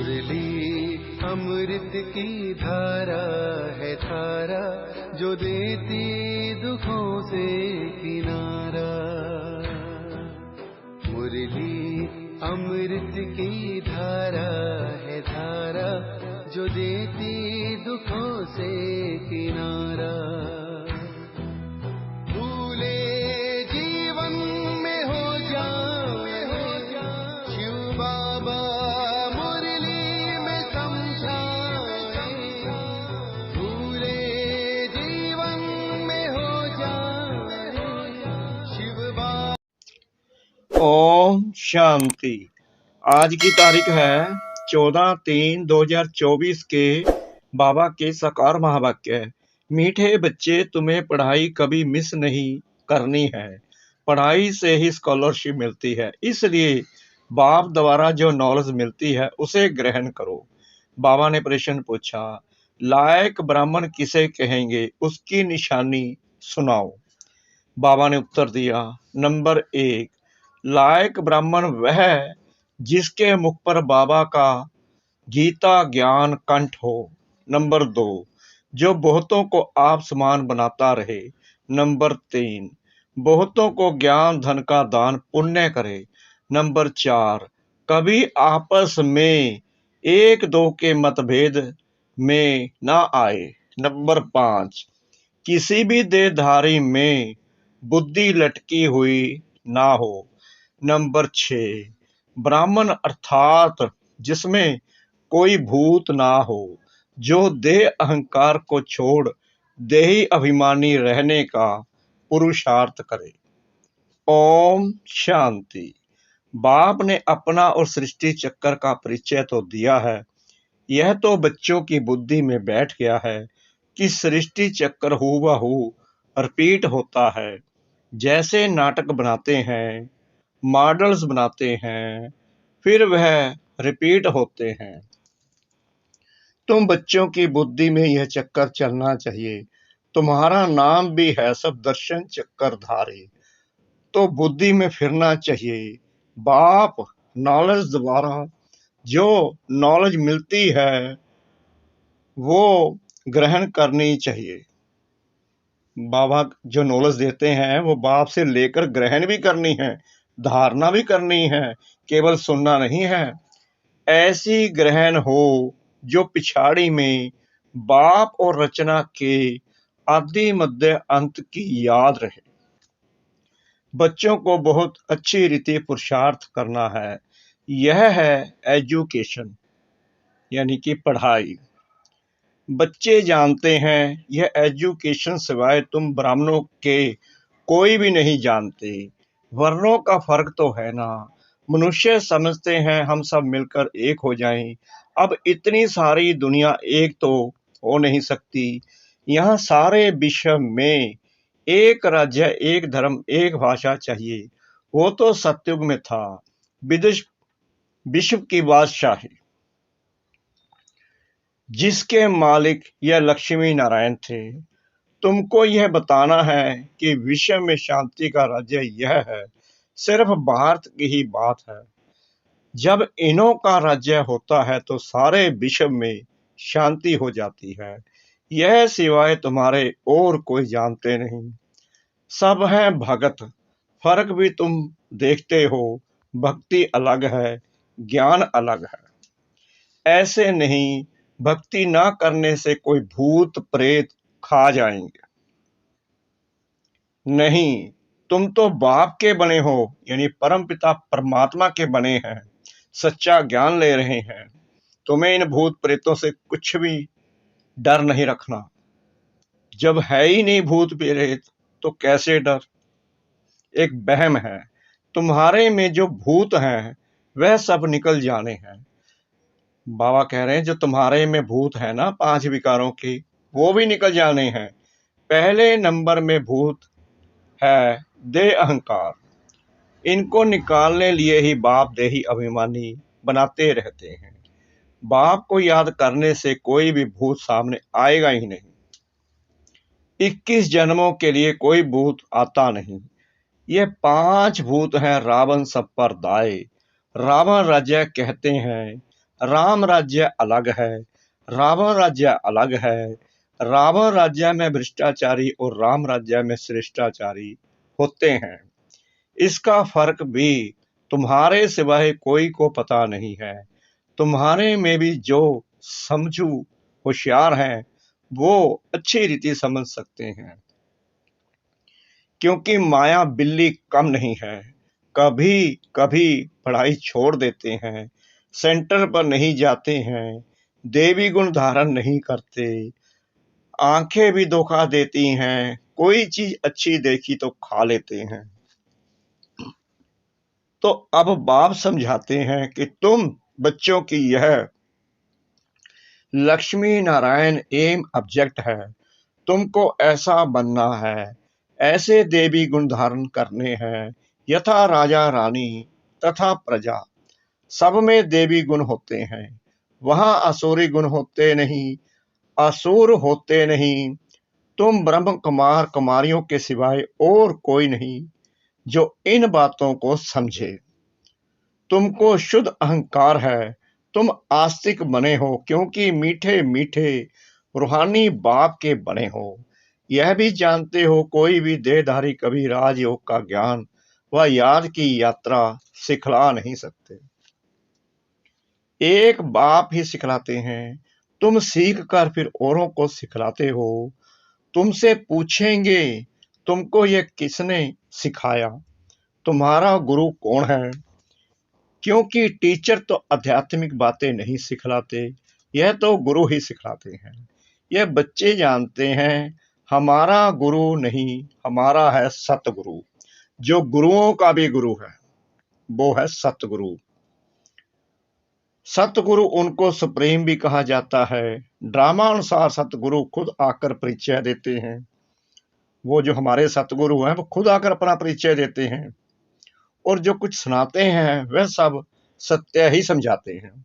मुरली अमृत की धारा है धारा, जो देती दुखों से किनारा। मुरली अमृत की धारा है धारा, जो देती दुखों से किनारा। भूले जीवन में हो जाए शिव बाबा मुरली में समझाए। भूले जीवन में हो जाए शिव बाबा। ओम शांति। आज की तारीख है 14/3/2024 के बाबा के साकार महावाक्य। मीठे बच्चे, तुम्हें पढ़ाई कभी मिस नहीं करनी है। पढ़ाई से ही स्कॉलरशिप मिलती है, इसलिए बाप द्वारा जो नॉलेज मिलती है उसे ग्रहण करो। बाबा ने प्रश्न पूछा, लायक ब्राह्मण किसे कहेंगे, उसकी निशानी सुनाओ। बाबा ने उत्तर दिया, नंबर 1, लायक ब्राह्मण वह है जिसके मुख पर बाबा का गीता ज्ञान कंठ हो। नंबर 2, जो बहुतों को आप समान बनाता रहे। नंबर 3, बहुतों को ज्ञान धन का दान पुण्य करे। नंबर 4, कभी आपस में एक दो के मतभेद में ना आए। नंबर 5, किसी भी देहधारी में बुद्धि लटकी हुई ना हो। नंबर 6, ब्राह्मण अर्थात जिसमें कोई भूत ना हो, जो देह अहंकार को छोड़ देही अभिमानी रहने का पुरुषार्थ करे। ओम शांति। बाप ने अपना और सृष्टि चक्कर का परिचय तो दिया है। यह तो बच्चों की बुद्धि में बैठ गया है कि सृष्टि चक्कर हूबहू रिपीट होता है। जैसे नाटक बनाते हैं, मॉडल्स बनाते हैं, फिर वह रिपीट होते हैं। तुम बच्चों की बुद्धि में यह चक्कर चलना चाहिए। तुम्हारा नाम भी है सब दर्शन चक्करधारी, तो बुद्धि में फिरना चाहिए। बाप नॉलेज द्वारा जो नॉलेज मिलती है वो ग्रहण करनी चाहिए। बाबा जो नॉलेज देते हैं वो बाप से लेकर ग्रहण भी करनी है, धारणा भी करनी है, केवल सुनना नहीं है। ऐसी ग्रहण हो जो पिछाड़ी में बाप और रचना के आदि मध्य अंत की याद रहे। बच्चों को बहुत अच्छी रीति पुरुषार्थ करना है। यह है एजुकेशन, यानी कि पढ़ाई। बच्चे जानते हैं यह एजुकेशन सिवाय तुम ब्राह्मणों के कोई भी नहीं जानते। वर्णों का फर्क तो है ना। मनुष्य समझते हैं हम सब मिलकर एक हो जाएं। अब इतनी सारी दुनिया एक तो हो नहीं सकती। यहाँ सारे विश्व में एक राज्य, एक धर्म, एक भाषा चाहिए। वो तो सतयुग में था, विश्व की बादशाही, जिसके मालिक यह लक्ष्मी नारायण थे। तुमको यह बताना है कि विश्व में शांति का राज्य यह है, सिर्फ भारत की ही बात है। जब इन्हों का राज्य होता है तो सारे विश्व में शांति हो जाती है। यह सिवाय तुम्हारे और कोई जानते नहीं। सब हैं भगत, फर्क भी तुम देखते हो। भक्ति अलग है, ज्ञान अलग है। ऐसे नहीं भक्ति ना करने से कोई भूत प्रेत खा जाएंगे। नहीं, तुम तो बाप के बने हो, यानी परमपिता परमात्मा के बने हैं। सच्चा ज्ञान ले रहे हैं। तुम्हें इन भूत प्रेतों से कुछ भी डर नहीं रखना। जब है ही नहीं भूत प्रेत तो कैसे डर? एक वहम है। तुम्हारे में जो भूत हैं वह सब निकल जाने हैं। बाबा कह रहे हैं जो तुम्हारे में भूत है ना 5 विकारों की, वो भी निकल जाने हैं। पहले नंबर में भूत है देह अहंकार। इनको निकालने लिए ही बाप देही अभिमानी बनाते रहते हैं। बाप को याद करने से कोई भी भूत सामने आएगा ही नहीं। 21 जन्मों के लिए कोई भूत आता नहीं। ये 5 भूत हैं रावण सब पर दाए। रावण राज्य कहते हैं, राम राज्य अलग है, रावण राज्य अलग है। रावण राज्य में भ्रष्टाचारी और राम राज्य में श्रेष्ठाचारी होते हैं। इसका फर्क भी तुम्हारे सिवाय कोई को पता नहीं है। तुम्हारे में भी जो समझू होशियार हैं वो अच्छी रीति समझ सकते हैं, क्योंकि माया बिल्ली कम नहीं है। कभी कभी पढ़ाई छोड़ देते हैं, सेंटर पर नहीं जाते हैं, देवी गुण धारण नहीं करते, आंखें भी धोखा देती हैं, कोई चीज अच्छी देखी तो खा लेते हैं। तो अब बाप समझाते हैं कि तुम बच्चों की यह लक्ष्मी नारायण एम ऑब्जेक्ट है। तुमको ऐसा बनना है, ऐसे देवी गुण धारण करने हैं, यथा राजा रानी तथा प्रजा। सब में देवी गुण होते हैं, वहां असुरी गुण होते नहीं, असुर होते नहीं। तुम ब्रह्म कुमार कुमारियों के सिवाय और कोई नहीं जो इन बातों को समझे। तुमको शुद्ध अहंकार है, तुम आस्तिक बने हो क्योंकि मीठे मीठे रूहानी बाप के बने हो। यह भी जानते हो कोई भी देहधारी कभी राजयोग का ज्ञान व याद की यात्रा सिखला नहीं सकते। एक बाप ही सिखलाते हैं। तुम सीख कर फिर औरों को सिखलाते हो। तुमसे पूछेंगे तुमको यह किसने सिखाया, तुम्हारा गुरु कौन है। क्योंकि टीचर तो आध्यात्मिक बातें नहीं सिखलाते, यह तो गुरु ही सिखलाते हैं। यह बच्चे जानते हैं हमारा गुरु नहीं, हमारा है सतगुरु, जो गुरुओं का भी गुरु है, वो है सतगुरु। सतगुरु उनको सुप्रीम भी कहा जाता है। ड्रामा अनुसार सतगुरु खुद आकर परिचय देते हैं। वो जो हमारे सतगुरु हैं वो खुद आकर अपना परिचय देते हैं, और जो कुछ सुनाते हैं वह सब सत्य ही समझाते हैं।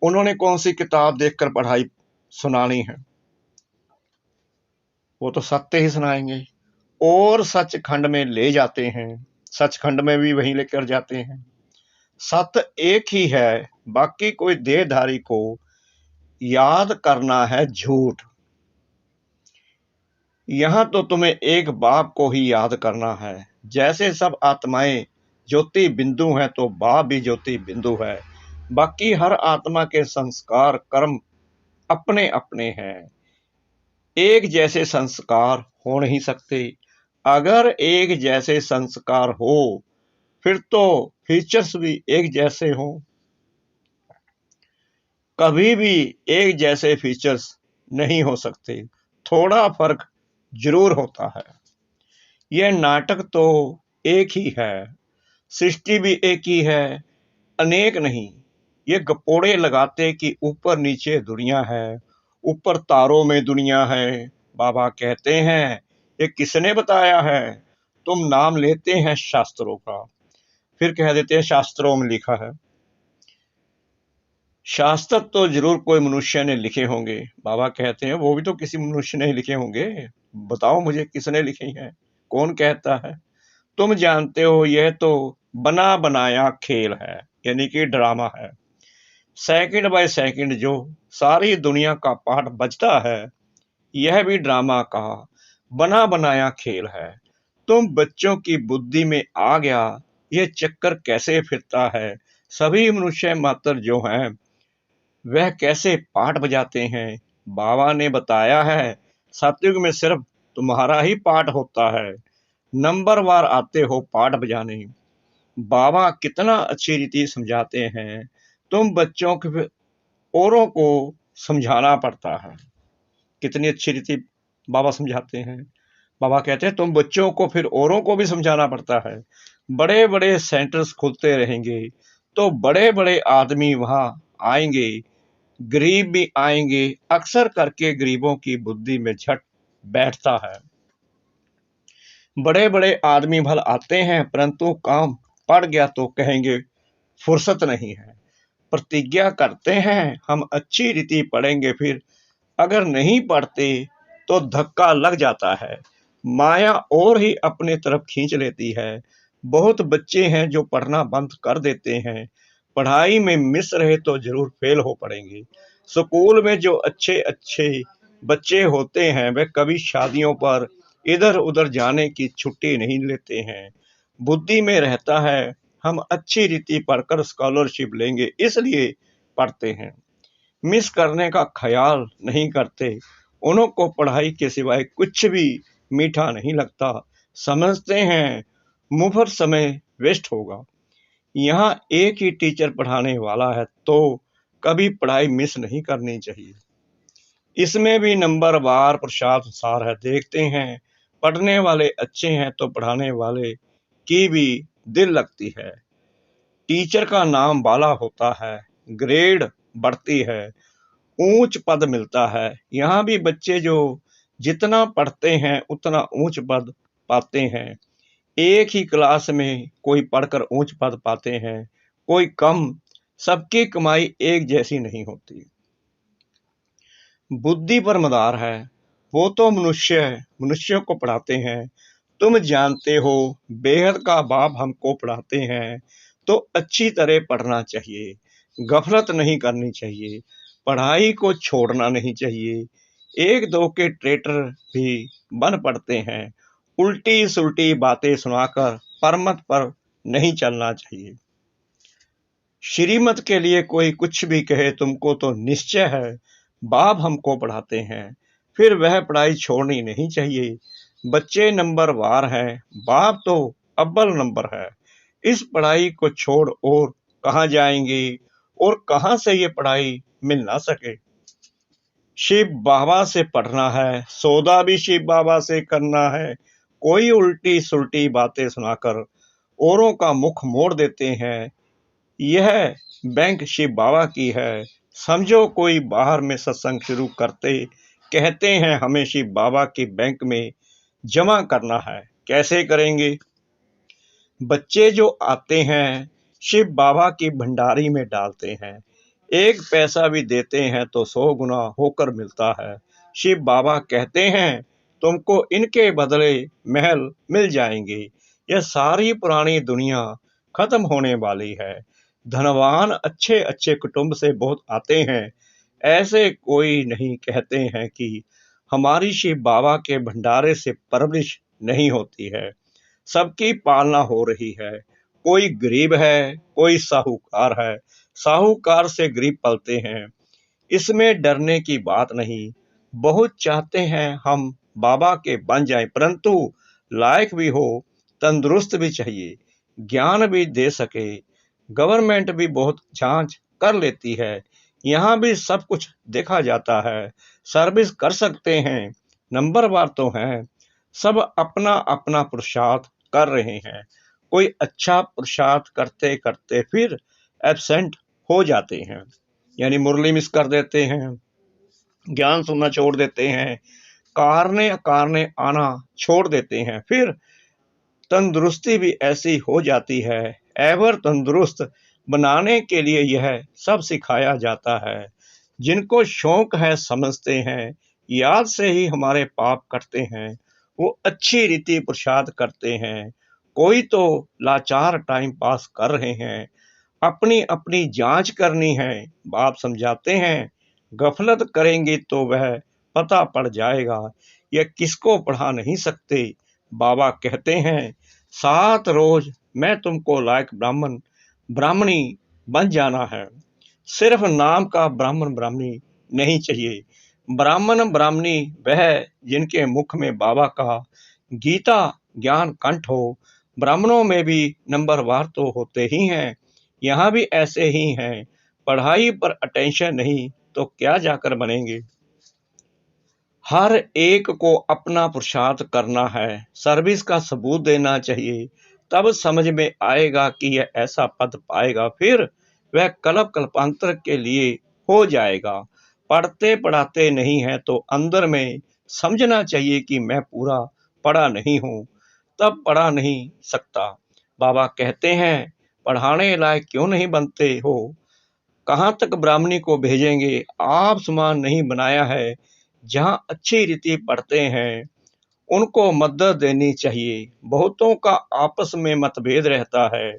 उन्होंने कौन सी किताब देखकर पढ़ाई सुनानी है, वो तो सत्य ही सुनाएंगे। और सचखंड में ले जाते हैं, सचखंड में भी वहीं लेकर जाते हैं। सत्य एक ही है, बाकी कोई देहधारी को याद करना है झूठ। यहां तो तुम्हें एक बाप को ही याद करना है। जैसे सब आत्माएं ज्योति बिंदु हैं तो बाप भी ज्योति बिंदु है। बाकी हर आत्मा के संस्कार कर्म अपने अपने हैं, एक जैसे संस्कार हो नहीं सकते। अगर एक जैसे संस्कार हो फिर तो फीचर्स भी एक जैसे हों। कभी भी एक जैसे फीचर्स नहीं हो सकते, थोड़ा फर्क जरूर होता है। यह नाटक तो एक ही है, सृष्टि भी एक ही है, अनेक नहीं। ये गपोड़े लगाते कि ऊपर नीचे दुनिया है, ऊपर तारों में दुनिया है। बाबा कहते हैं ये किसने बताया है। तुम नाम लेते हैं शास्त्रों का, फिर कह देते हैं शास्त्रों में लिखा है। शास्त्र तो जरूर कोई मनुष्य ने लिखे होंगे। बाबा कहते हैं वो भी तो किसी मनुष्य ने लिखे होंगे। बताओ मुझे किसने लिखे हैं, कौन कहता है। तुम जानते हो यह तो बना बनाया खेल है, यानी कि ड्रामा है। सेकंड बाय सेकंड जो सारी दुनिया का पाठ बजता है, यह भी ड्रामा का बना बनाया खेल है। तुम बच्चों की बुद्धि में आ गया यह चक्कर कैसे फिरता है। सभी मनुष्य मात्र जो हैं वह कैसे पाठ बजाते हैं। बाबा ने बताया है सतयुग में सिर्फ तुम्हारा ही पाठ होता है, नंबरवार आते हो पाठ बजाने। बाबा कितना अच्छी रीति समझाते हैं। तुम बच्चों के औरों को समझाना पड़ता है। कितनी अच्छी रीति बाबा समझाते हैं। बाबा कहते हैं तुम बच्चों को फिर औरों को भी समझाना पड़ता है। बड़े बड़े सेंटर्स खुलते रहेंगे तो बड़े बड़े आदमी वहां आएंगे, गरीब भी आएंगे। अक्सर करके गरीबों की बुद्धि में झट बैठता है। बड़े बड़े आदमी भल आते हैं परंतु काम पड़ गया तो कहेंगे फुर्सत नहीं है। प्रतिज्ञा करते हैं हम अच्छी रीति पढ़ेंगे, फिर अगर नहीं पढ़ते तो धक्का लग जाता है। माया और ही अपने तरफ खींच लेती है। बहुत बच्चे हैं जो पढ़ना बंद कर देते हैं, पढ़ाई में मिस रहे तो जरूर फेल हो पड़ेंगे। स्कूल में जो अच्छे अच्छे बच्चे होते हैं वे कभी शादियों पर इधर उधर जाने की छुट्टी नहीं लेते हैं। बुद्धि में रहता है हम अच्छी रीति पढ़कर स्कॉलरशिप लेंगे इसलिए पढ़ते हैं। मिस करने का ख्याल नहीं करते। उन्हों को पढ़ाई के सिवाय कुछ भी मीठा नहीं लगता। समझते हैं मुफ्त समय वेस्ट होगा। यहाँ एक ही टीचर पढ़ाने वाला है तो कभी पढ़ाई मिस नहीं करनी चाहिए। इसमें भी नंबरवार प्रसाद है। देखते हैं पढ़ने वाले अच्छे हैं तो पढ़ाने वाले की भी दिल लगती है। टीचर का नाम बाला होता है, ग्रेड बढ़ती है, ऊंच पद मिलता है। यहाँ भी बच्चे जो जितना पढ़ते हैं उतना ऊंच पद पाते हैं। एक ही क्लास में कोई पढ़कर ऊंच पद पाते हैं, कोई कम। सबकी कमाई एक जैसी नहीं होती। बुद्धि पर मदार है, वो तो मनुष्यों को पढ़ाते हैं। तुम जानते हो बेहद का बाप हमको पढ़ाते हैं तो अच्छी तरह पढ़ना चाहिए, गफलत नहीं करनी चाहिए, पढ़ाई को छोड़ना नहीं चाहिए। एक दो के ट्रेटर भी बन पड़ते हैं। उल्टी सुल्टी बातें सुनाकर परमत पर नहीं चलना चाहिए। श्रीमत के लिए कोई कुछ भी कहे तुमको तो निश्चय है बाप हमको पढ़ाते हैं, फिर वह पढ़ाई छोड़नी नहीं चाहिए। बच्चे नंबरवार हैं, बाप तो अव्वल नंबर है। इस पढ़ाई को छोड़ और कहाँ जाएंगे और कहाँ से ये पढ़ाई मिल ना सके। शिव बाबा से पढ़ना है, सौदा भी शिव बाबा से करना है। कोई उल्टी सुल्टी बातें सुनाकर औरों का मुख मोड़ देते हैं। यह बैंक शिव बाबा की है। समझो कोई बाहर में सत्संग शुरू करते कहते हैं हमें शिव बाबा की बैंक में जमा करना है, कैसे करेंगे? बच्चे जो आते हैं शिव बाबा की भंडारी में डालते हैं। एक पैसा भी देते हैं तो 100 गुना होकर मिलता है। शिव बाबा कहते हैं तुमको इनके बदले महल मिल जाएंगे। यह सारी पुरानी दुनिया खत्म होने वाली है। धनवान अच्छे अच्छे कुटुंब से बहुत आते हैं। ऐसे कोई नहीं कहते हैं कि हमारी शिव बाबा के भंडारे से परवरिश नहीं होती है। सबकी पालना हो रही है। कोई गरीब है, कोई साहूकार है। साहूकार से गरीब पलते हैं, इसमें डरने की बात नहीं। बहुत चाहते हैं हम बाबा के बन जाएं, परंतु लायक भी हो, तंदुरुस्त भी चाहिए, ज्ञान भी दे सके। गवर्नमेंट भी बहुत जांच कर लेती है। यहाँ भी सब कुछ देखा जाता है। सर्विस कर सकते हैं, नंबरवार तो हैं। सब अपना अपना पुरुषार्थ कर रहे हैं। कोई अच्छा पुरुषार्थ करते करते फिर एब्सेंट हो जाते हैं, यानी मुरली मिस कर देते हैं, ज्ञान सुनना छोड़ देते हैं, कारने अकारने आना छोड़ देते हैं। फिर तंदुरुस्ती भी ऐसी हो जाती है। एवर तंदुरुस्त बनाने के लिए यह सब सिखाया जाता है। जिनको शौक है समझते हैं, याद से ही हमारे पाप कटते हैं। वो अच्छी रीति पुरुषार्थ करते हैं। कोई तो लाचार टाइम पास कर रहे हैं। अपनी अपनी जांच करनी है। बाप समझाते हैं गफलत करेंगे तो वह पता पड़ जाएगा। यह किसको पढ़ा नहीं सकते। बाबा कहते हैं 7 रोज मैं तुमको लायक ब्राह्मण ब्राह्मणी बन जाना है। सिर्फ नाम का ब्राह्मण ब्राह्मणी नहीं चाहिए। ब्राह्मण ब्राह्मणी वह जिनके मुख में बाबा का गीता ज्ञान कंठ हो। ब्राह्मणों में भी नंबरवार तो होते ही हैं। यहाँ भी ऐसे ही हैं। पढ़ाई पर अटेंशन नहीं तो क्या जाकर बनेंगे। हर एक को अपना पुरुषार्थ करना है, सर्विस का सबूत देना चाहिए, तब समझ में आएगा कि यह ऐसा पद पाएगा। फिर वह कल्प कल्पांतर के लिए हो जाएगा। पढ़ते पढ़ाते नहीं है तो अंदर में समझना चाहिए कि मैं पूरा पढ़ा नहीं हूँ, तब पढ़ा नहीं सकता। बाबा कहते हैं पढ़ाने लायक क्यों नहीं बनते हो। कहाँ तक ब्राह्मणी को भेजेंगे। आप समान नहीं बनाया है। जहाँ अच्छी रीति पढ़ते हैं उनको मदद देनी चाहिए। बहुतों का आपस में मतभेद रहता है।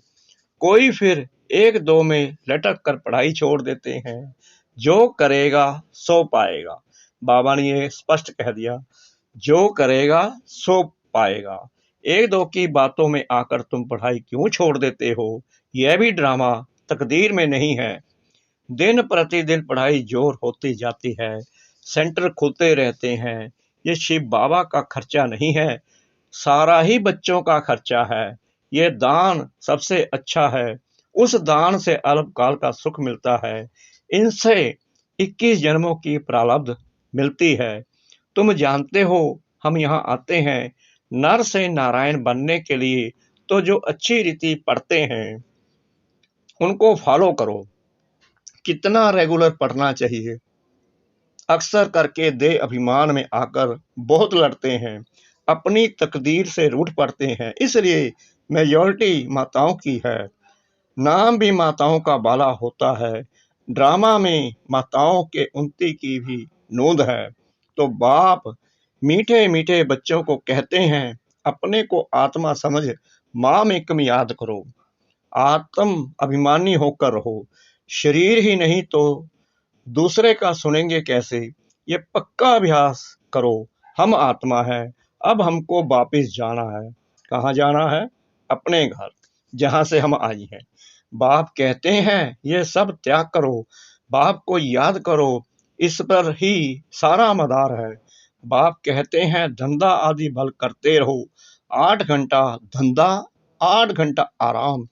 कोई फिर एक दो में लटक कर पढ़ाई छोड़ देते हैं। जो करेगा सो पाएगा। बाबा ने ये स्पष्ट कह दिया, जो करेगा सो पाएगा। एक दो की बातों में आकर तुम पढ़ाई क्यों छोड़ देते हो? यह भी ड्रामा तकदीर में नहीं है। दिन प्रतिदिन पढ़ाई जोर होती जाती है, सेंटर खुलते रहते हैं। ये शिव बाबा का खर्चा नहीं है, सारा ही बच्चों का खर्चा है। ये दान सबसे अच्छा है, उस दान से अल्पकाल का सुख मिलता है। इनसे 21 जन्मों की प्रारब्ध मिलती है। तुम जानते हो हम यहाँ आते हैं नर से नारायण बनने के लिए, तो जो अच्छी रीति पढ़ते हैं उनको फॉलो करो। कितना रेगुलर पढ़ना चाहिए? अक्सर करके दे अभिमान में आकर बहुत लड़ते हैं, अपनी तकदीर से रूठ पड़ते हैं। इसलिए मेजॉरिटी माताओं की है। नाम भी माताओं का बाला होता है। ड्रामा में माताओं के उन्नति की भी नोंद है। तो बाप मीठे मीठे बच्चों को कहते हैं, अपने को आत्मा समझ माँ में कम याद करो। आत्म अभिमानी होकर रहो। शरीर ही नहीं तो दूसरे का सुनेंगे कैसे? ये पक्का अभ्यास करो। हम आत्मा है, अब हमको वापिस जाना है। कहाँ जाना है? अपने घर, जहाँ से हम आई हैं। बाप कहते हैं ये सब त्याग करो, बाप को याद करो, इस पर ही सारा मदार है। बाप कहते हैं धंधा आदि भल करते रहो, 8 घंटा धंधा, 8 घंटा आराम,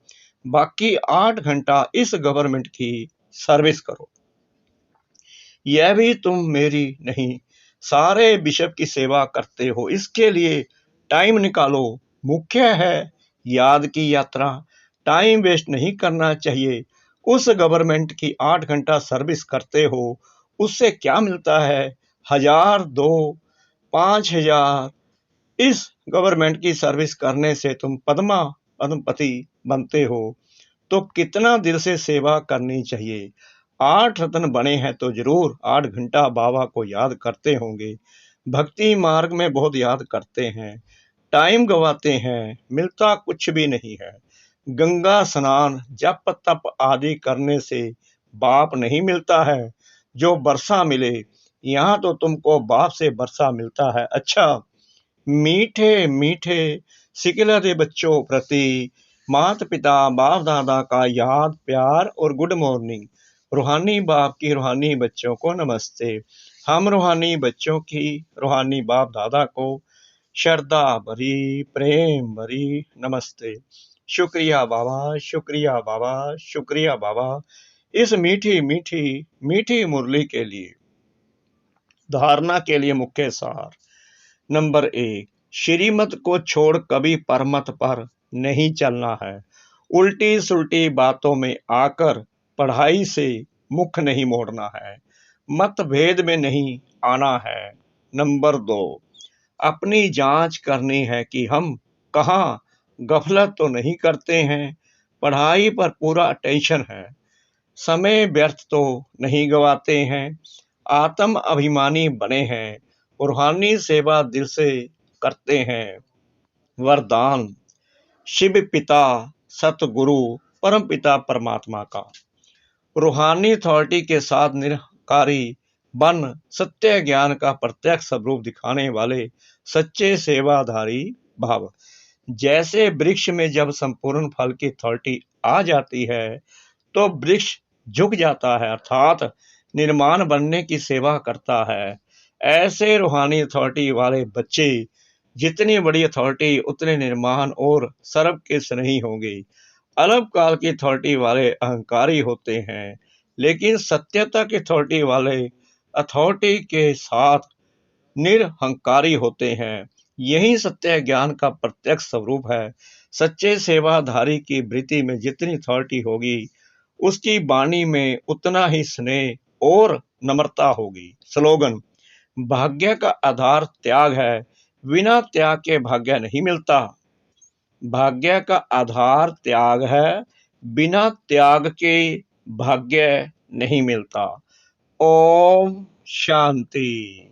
बाकी 8 घंटा इस गवर्नमेंट की सर्विस करो। यह भी तुम मेरी नहीं, सारे बिशप की सेवा करते हो, इसके लिए टाइम निकालो। मुख्य है याद की यात्रा, टाइम वेस्ट नहीं करना चाहिए। उस गवर्नमेंट की 8 घंटा सर्विस करते हो, उससे क्या मिलता है? 1000, 2, 5000। इस गवर्नमेंट की सर्विस करने से तुम पद्मपति बनते हो। तो कितना दिल से सेवा करनी चाहिए। 8 रत्न बने हैं तो जरूर 8 घंटा बाबा को याद करते होंगे। भक्ति मार्ग में बहुत याद करते हैं, टाइम गवाते हैं, मिलता कुछ भी नहीं है। गंगा स्नान, जप तप आदि करने से बाप नहीं मिलता है। जो बरसा मिले, यहाँ तो तुमको बाप से बरसा मिलता है। अच्छा, मीठे मीठे सिकलरे बच्चों प्रति माता पिता बाप दादा का याद प्यार और गुड मॉर्निंग। रूहानी बाप की रूहानी बच्चों को नमस्ते। हम रूहानी बच्चों की रूहानी बाप दादा को श्रद्धा भरी प्रेम भरी नमस्ते। शुक्रिया बाबा, शुक्रिया बाबा, शुक्रिया बाबा, इस मीठी मीठी मीठी मुरली के लिए। धारणा के लिए मुख्य सार। नंबर 1, श्रीमत को छोड़ कभी परमत पर नहीं चलना है। उल्टी सुल्टी बातों में आकर पढ़ाई से मुख नहीं मोड़ना है। मतभेद में नहीं आना है। नंबर 2, अपनी जांच करनी है कि हम कहाँ गफलत तो नहीं करते हैं। पढ़ाई पर पूरा अटेंशन है, समय व्यर्थ तो नहीं गवाते हैं। आत्म अभिमानी बने हैं, रूहानी सेवा दिल से करते हैं। वरदान शिव पिता सतगुरु परम पिता परमात्मा का। रूहानी अथॉरिटी के साथ निरंकारी बन सत्य ज्ञान का प्रत्यक्ष स्वरूप दिखाने वाले सच्चे सेवाधारी भाव। जैसे वृक्ष में जब संपूर्ण फल की अथॉरिटी आ जाती है तो वृक्ष झुक जाता है, अर्थात निर्माण बनने की सेवा करता है। ऐसे रूहानी अथॉरिटी वाले बच्चे जितनी बड़ी अथॉरिटी उतने निर्माण और सर्व के स्नेही होंगे। अल्पकाल की अथॉरिटी वाले अहंकारी होते हैं, लेकिन सत्यता की अथॉरिटी वाले अथॉरिटी के साथ निरहंकारी होते हैं। यही सत्य ज्ञान का प्रत्यक्ष स्वरूप है। सच्चे सेवाधारी की वृत्ति में जितनी अथॉरिटी होगी, उसकी वाणी में उतना ही स्नेह और नम्रता होगी। स्लोगन, भाग्य का आधार त्याग है, बिना त्याग के भाग्य नहीं मिलता। भाग्य का आधार त्याग है, बिना त्याग के भाग्य नहीं मिलता। ओम शांति।